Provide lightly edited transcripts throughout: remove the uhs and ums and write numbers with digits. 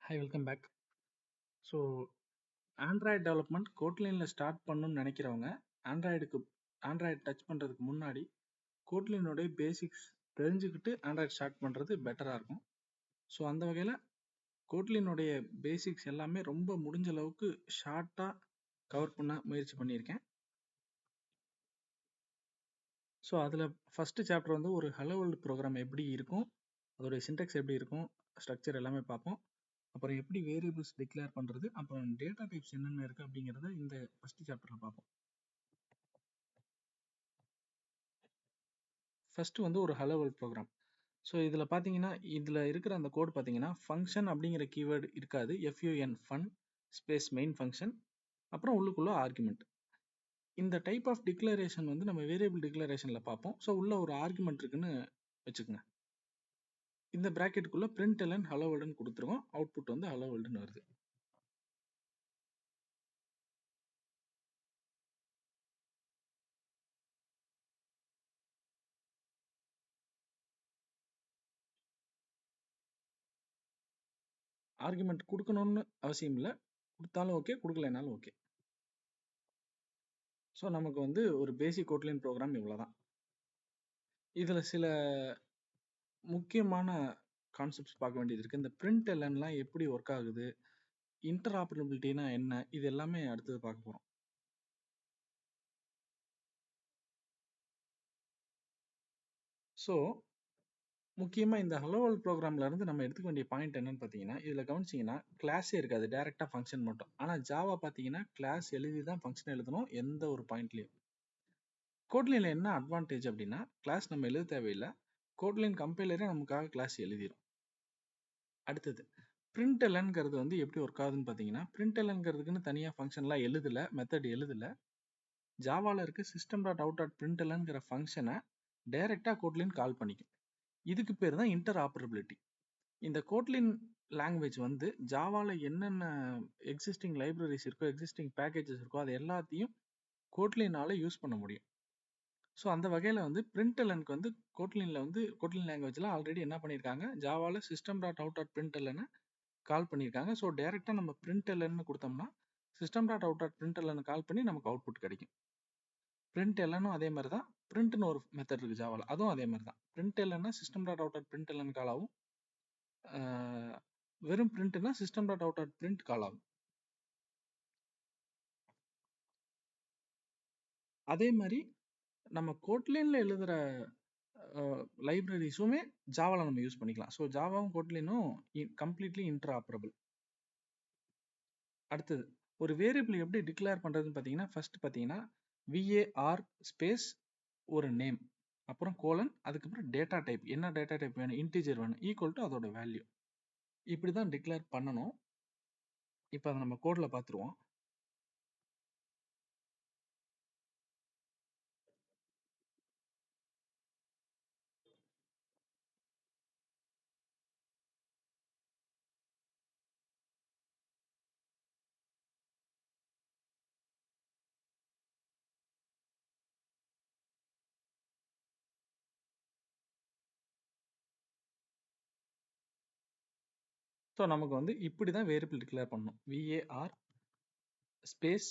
Hi, welcome back. So android development கோட்லினில் start பண்ணணும்னு நினைக்கிறவங்க ஆண்ட்ராய்டு டச் பண்ணுறதுக்கு முன்னாடி கோட்லினுடைய பேசிக்ஸ் தெரிஞ்சுக்கிட்டு ஆண்ட்ராய்டு ஸ்டார்ட் பண்ணுறது பெட்டராக இருக்கும். ஸோ அந்த வகையில் கோட்லினுடைய பேசிக்ஸ் எல்லாமே ரொம்ப முடிஞ்ச அளவுக்கு ஷார்ட்டாக கவர் பண்ண முயற்சி பண்ணியிருக்கேன். ஸோ அதில் ஃபஸ்ட்டு சாப்டர் வந்து ஒரு ஹலோ வேர்ல்டு ப்ரோக்ராம் எப்படி இருக்கும், அதோடைய சின்டெக்ஸ் எப்படி இருக்கும், ஸ்ட்ரக்சர் எல்லாமே பார்ப்போம். அப்புறம் எப்படி வேரியபிள்ஸ் டிக்ளேர் பண்ணுறது, அப்புறம் டேட்டா டைப்ஸ் என்னென்ன இருக்குது அப்படிங்கிறத இந்த ஃபஸ்ட்டு சாப்டரில் பார்ப்போம். ஃபர்ஸ்ட் வந்து ஒரு ஹலோ வேர்ல்ட் ப்ரோக்ராம். ஸோ இதில் பார்த்தீங்கன்னா இதில் இருக்கிற அந்த கோட் பார்த்தீங்கன்னா ஃபங்க்ஷன் அப்படிங்கிற கீவேர்டு இருக்காது. FUN fun space main function அப்புறம் உள்ளுக்குள்ள ஆர்குமெண்ட். இந்த டைப் ஆஃப் டிக்ளரேஷன் வந்து நம்ம வேரியபிள் டிக்ளரேஷனில் பார்ப்போம். ஸோ உள்ள ஒரு ஆர்குமெண்ட் இருக்குன்னு வச்சுக்கோங்க. இந்த ப்ராக்கெட்டுக்குள்ள println ஹலோ வேர்ல்டுன்னு கொடுத்துருவோம். அவுட்புட் வந்து ஹலோ வேர்ல்டுன்னு வருது. ஆர்குமெண்ட் கொடுக்கணும்னு அவசியம் இல்லை, கொடுத்தாலும் ஓகே, கொடுக்கலைனாலும் ஓகே. ஸோ நமக்கு வந்து ஒரு பேசிக் கோட்லின் ப்ரோக்ராம் இவ்வளோதான். இதில் சில முக்கியமான கான்செப்ட்ஸ் பார்க்க வேண்டியது இருக்குது. இந்த printlnலாம் எப்படி ஒர்க் ஆகுது, இன்டர்ஆப்பரபிலிட்டினா என்ன, இது எல்லாமே அடுத்தது பார்க்க போகிறோம். ஸோ முக்கியமாக இந்த ஹலோ வேர்ல்ட் ப்ரோக்ராம்ல இருந்து நம்ம எடுத்துக்க வேண்டிய பாயிண்ட் என்னன்னு பார்த்தீங்கன்னா, இதில் கவனிச்சிங்கன்னா கிளாஸே இருக்காது, டேரெக்டாக ஃபங்க்ஷன் மட்டும். ஆனால் ஜாவா பார்த்தீங்கன்னா கிளாஸ் எழுதி தான் ஃபங்க்ஷன் எழுதணும் எந்த ஒரு பாயிண்ட்லையும். கோட்லினில் என்ன அட்வான்டேஜ் அப்படின்னா, கிளாஸ் நம்ம எழுத தேவையில்லை, கோட்லின் கம்பைலரே நமக்காக கிளாஸ் எழுதிடும். அடுத்தது printlnங்கிறது வந்து எப்படி ஒர்க் ஆகுதுன்னு பார்த்தீங்கன்னா, printlnங்கிறதுக்குன்னு தனியாக ஃபங்க்ஷன்லாம் எழுதலை, மெத்தட் எழுதலை. ஜாவாவில் இருக்க system.out.printlnங்கிற ஃபங்க்ஷனை டைரெக்டாக கோட்லின் கால் பண்ணிக்கும். இதுக்கு பேர் தான் இன்டர்ஆப்பரபிலிட்டி. இந்த கோட்லின் லாங்குவேஜ் வந்து ஜாவாவில் என்னென்ன எக்ஸிஸ்டிங் லைப்ரரிஸ் இருக்கோ, எக்ஸிஸ்டிங் பேக்கேஜஸ் இருக்கோ, அது எல்லாத்தையும் கோட்லினால் யூஸ் பண்ண முடியும். ஸோ அந்த வகையில் வந்து printlnக்கு வந்து கோட்லினில் வந்து கோட்லின் லாங்குவேஜில் ஆல்ரெடி என்ன பண்ணியிருக்காங்க, ஜாவாவில் system.out.println கால் பண்ணியிருக்காங்க. ஸோ டைரெக்டாக நம்ம println கொடுத்தோம்னா system.out.println கால் பண்ணி நமக்கு அவுட்புட் கிடைக்கும். printlnனும் அதே மாதிரி தான், printன்னு ஒரு மெத்தட் இருக்குது ஜாவாவில், அதுவும் அதே மாதிரி தான். printlnனா system.out.println கால் ஆகும், வெறும் printனா system.out.print கால் ஆகும். அதே மாதிரி நம்ம கோட்லினில் எழுதுகிற லைப்ரரிஸுமே ஜாவாவில் நம்ம யூஸ் பண்ணிக்கலாம். ஸோ ஜாவாவும் கோட்லினும் கம்ப்ளீட்லி இன்டர்ஆப்பரபிள். அடுத்தது ஒரு வேரியபிள் எப்படி டிக்ளேர் பண்ணுறதுன்னு பார்த்தீங்கன்னா, ஃபர்ஸ்ட் பார்த்தீங்கன்னா VAR ஸ்பேஸ் ஒரு நேம், அப்புறம் கோலன், அதுக்கப்புறம் டேட்டா டைப், என்ன டேட்டா டைப் வேணும், இன்டிஜர் வேணும், ஈக்குவல் டு அதோட வேல்யூ. இப்படி தான் டிக்ளேர் பண்ணணும். இப்போ அதை நம்ம கோடில் பார்த்துருவோம். ஸோ நமக்கு வந்து இப்படி தான் வேரியபிள் டிக்ளேர் பண்ணணும். VAR ஸ்பேஸ்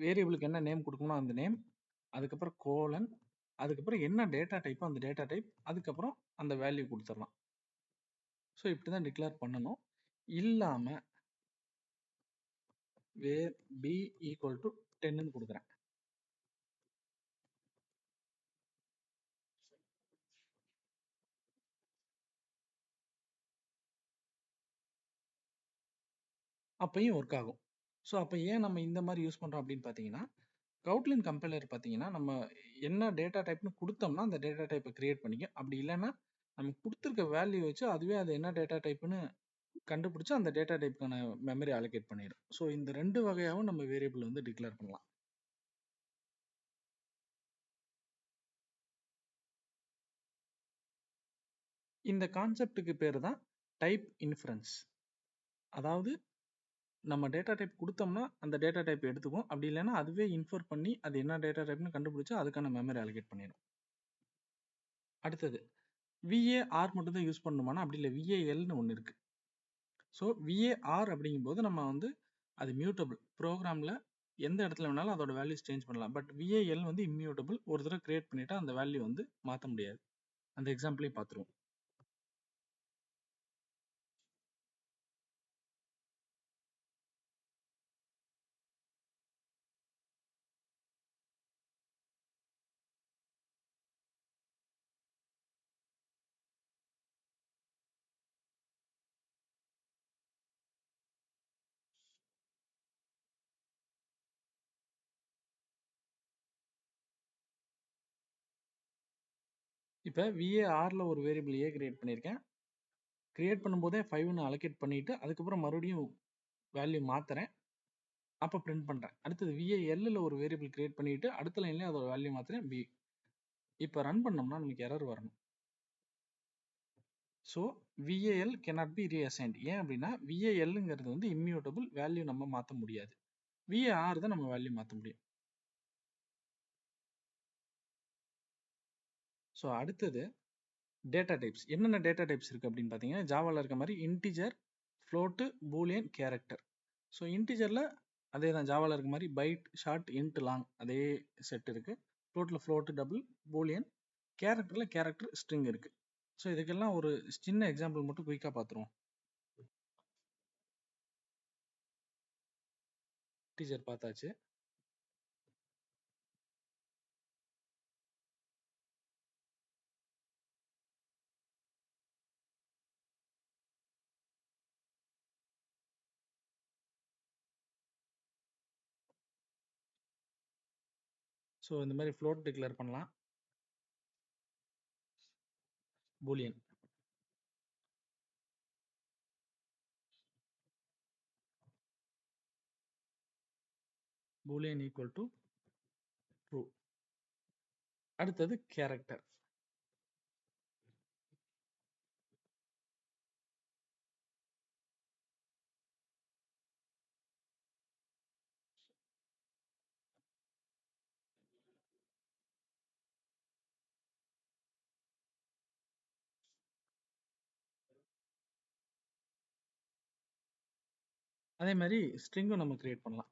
வேரியபிளுக்கு என்ன நேம் கொடுக்கணும் அந்த நேம், அதுக்கப்புறம் கோலன், அதுக்கப்புறம் என்ன டேட்டா டைப்போ அந்த டேட்டா டைப், அதுக்கப்புறம் அந்த வேல்யூ கொடுத்துடலாம். ஸோ இப்படி தான் டிக்ளேர் பண்ணணும். இல்லாமல் வேர் பி ஈக்குவல் டு 10ன்னு கொடுக்குறேன். அப்பையும் ஒர்க் ஆகும். ஸோ அப்போ ஏன் நம்ம இந்த மாதிரி யூஸ் பண்ணுறோம் அப்படின்னு பார்த்தீங்கன்னா, கவுட்லின் கம்பைலர் பார்த்தீங்கன்னா நம்ம என்ன டேட்டா டைப்னு கொடுத்தோம்னா அந்த டேட்டா டைப்பை கிரியேட் பண்ணிக்கும். அப்படி இல்லைன்னா நம்ம கொடுத்துருக்க வேல்யூ வச்சு அதுவே அது என்ன டேட்டா டைப்னு கண்டுபிடிச்சு அந்த டேட்டா டைப்புக்கான மெமரி அலோகேட் பண்ணிடும். ஸோ இந்த ரெண்டு வகையாகவும் நம்ம வேரியபிள் வந்து டிக்ளேர் பண்ணலாம். இந்த கான்செப்டுக்கு பேர் தான் டைப் இன்ஃபரன்ஸ். அதாவது நம்ம டேட்டா டைப் கொடுத்தோம்னா அந்த டேட்டா டைப் எடுத்துக்கும், அப்படி இல்லைன்னா அதுவே இன்ஃபர் பண்ணி அது என்ன டேட்டா டைப்னு கண்டுபிடிச்சு அதுக்கான மெமரி அலோகேட் பண்ணிடும். அடுத்தது VAR மட்டும் தான் யூஸ் பண்ணணுமானா அப்படி இல்லை, VALன்னு ஒன்று இருக்கு. ஸோ VAR அப்படிங்கும்போது நம்ம வந்து அது மியூட்டபிள். ப்ரோக்ராமில் எந்த இடத்துல வேணாலும் அதோட வேல்யூஸ் சேஞ்ச் பண்ணலாம். பட் VAL வந்து இம்மியூட்டபிள். ஒரு தடவை கிரியேட் பண்ணிட்டா அந்த வேல்யூ வந்து மாற்ற முடியாது. அந்த எக்ஸாம்பிளையும் பார்த்துருவோம். இப்போ VARல ஒரு வேரியபிள் A கிரியேட் பண்ணியிருக்கேன். கிரியேட் பண்ணும்போதே 5ன்னு அலோகேட் பண்ணிட்டு அதுக்கப்புறம் மறுபடியும் வேல்யூ மாத்துறேன். அப்போ பிரிண்ட் பண்றேன். அடுத்தது VALல ஒரு வேரியபிள் கிரியேட் பண்ணிட்டு அடுத்த லைன்லயே அதோட வேல்யூ மாத்துறேன் B. இப்போ ரன் பண்ணோம்னா நமக்கு எரர் வரணும். So VAL cannot be reassigned. ஏன் அப்படின்னா VALங்கிறது வந்து இம்மியூட்டபிள். வேல்யூ நம்ம மாற்ற முடியாது. VAR தான் நம்ம வேல்யூ மாற்ற முடியும். ஸோ அடுத்தது டேட்டா டைப்ஸ். என்னென்ன டேட்டா டைப்ஸ் இருக்கு அப்படின்னு பார்த்தீங்கன்னா ஜாவால இருக்க மாதிரி integer, float, boolean, character. So இன்டிஜர்ல அதே தான் ஜாவால இருக்க மாதிரி பைட், ஷார்ட், இன்ட், லாங் அதே செட் இருக்கு. ஃப்ளோட்டில் ஃப்ளோட்டு, டபுள், பூலியன், கேரக்டரில் கேரக்டர், ஸ்ட்ரிங் இருக்கு. ஸோ இதுக்கெல்லாம் ஒரு சின்ன எக்ஸாம்பிள் மட்டும் குயிக்காக பார்த்துருவோம். இன்டிஜர் பார்த்தாச்சு. ஸோ இந்த மாதிரி ஃப்ளோட் டிக்ளேர் பண்ணலாம். Boolean Boolean equal to true. அடுத்தது கேரக்டர். அதே மாதிரி ஸ்ட்ரிங்கும் நம்ம கிரியேட் பண்ணலாம்.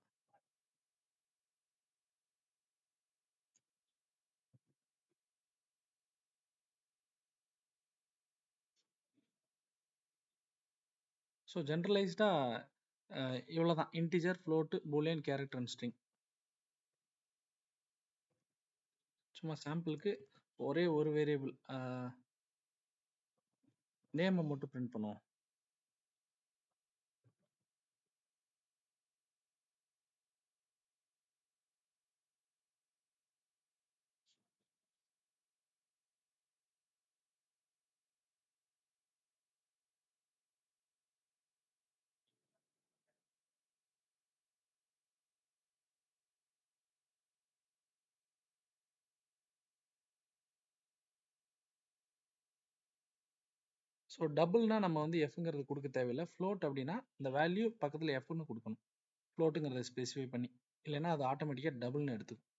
ஸோ ஜென்ரலைஸ்டாக இவ்வளோதான். Integer, float, boolean, character and string. சும்மா சாம்பிளுக்கு ஒரே ஒரு வேரியபிள் நேமை மட்டும் பிரிண்ட் பண்ணுவோம். ஸோ டபுள்னா நம்ம வந்து எஃப்ங்கிறது கொடுக்க தேவையில்லை. ஃப்ளோட் அப்படின்னா இந்த வேல்யூ பக்கத்தில் எஃப்னு கொடுக்கணும். ஃப்ளோட்டுங்கிறத ஸ்பெசிஃபை பண்ணி, இல்லைன்னா அது ஆட்டோமேட்டிக்காக டபுள்னு எடுத்துக்கும்.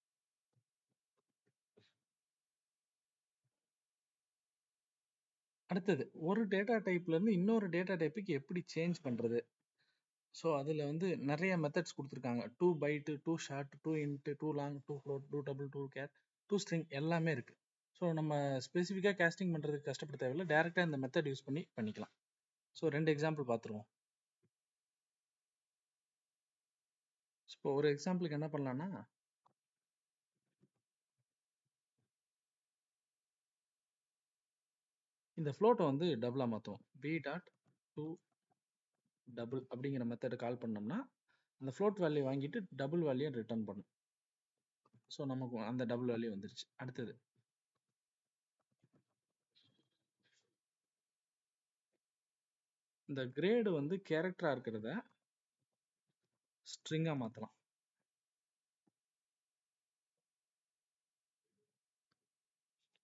அடுத்தது ஒரு டேட்டா டைப்லேருந்து இன்னொரு டேட்டா டைப்புக்கு எப்படி சேஞ்ச் பண்ணுறது. ஸோ அதில் வந்து நிறைய மெத்தட்ஸ் கொடுத்துருக்காங்க. 2 byte, 2 short, 2 int, 2 long, 2 float, 2 double, 2 char, 2 string எல்லாமே இருக்குது. ஸோ நம்ம ஸ்பெசிஃபிக்காக கேஸ்டிங் பண்ணுறதுக்கு கஷ்டப்பட தேவையில்லை. டேரெக்டாக இந்த மெத்தட் யூஸ் பண்ணி பண்ணிக்கலாம். ஸோ 2 எக்ஸாம்பிள் பார்த்துருவோம். இப்போ ஒரு எக்ஸாம்பிளுக்கு என்ன பண்ணலான்னா, இந்த ஃப்ளோட்டை வந்து டபுளாக மாற்றுவோம். பி டாட் டூ டபுள் அப்படிங்கிற மெத்தடை கால் பண்ணோம்னா அந்த ஃப்ளோட் வேல்யூ வாங்கிட்டு டபுள் வேல்யூ ரிட்டர்ன் பண்ணும். ஸோ நமக்கு அந்த டபுள் வேல்யூ வந்துருச்சு. அடுத்தது இந்த கிரேடு வந்து கேரக்டராக இருக்கிறத ஸ்ட்ரிங்காக மாற்றலாம்.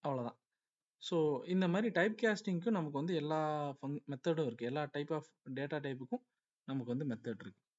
அவ்வளோதான். ஸோ இந்த மாதிரி டைப் கேஸ்டிங்க்கும் நமக்கு வந்து எல்லா மெத்தடும் இருக்குது. எல்லா டைப் ஆஃப் டேட்டா டைப்புக்கும் நமக்கு வந்து மெத்தட் இருக்குது.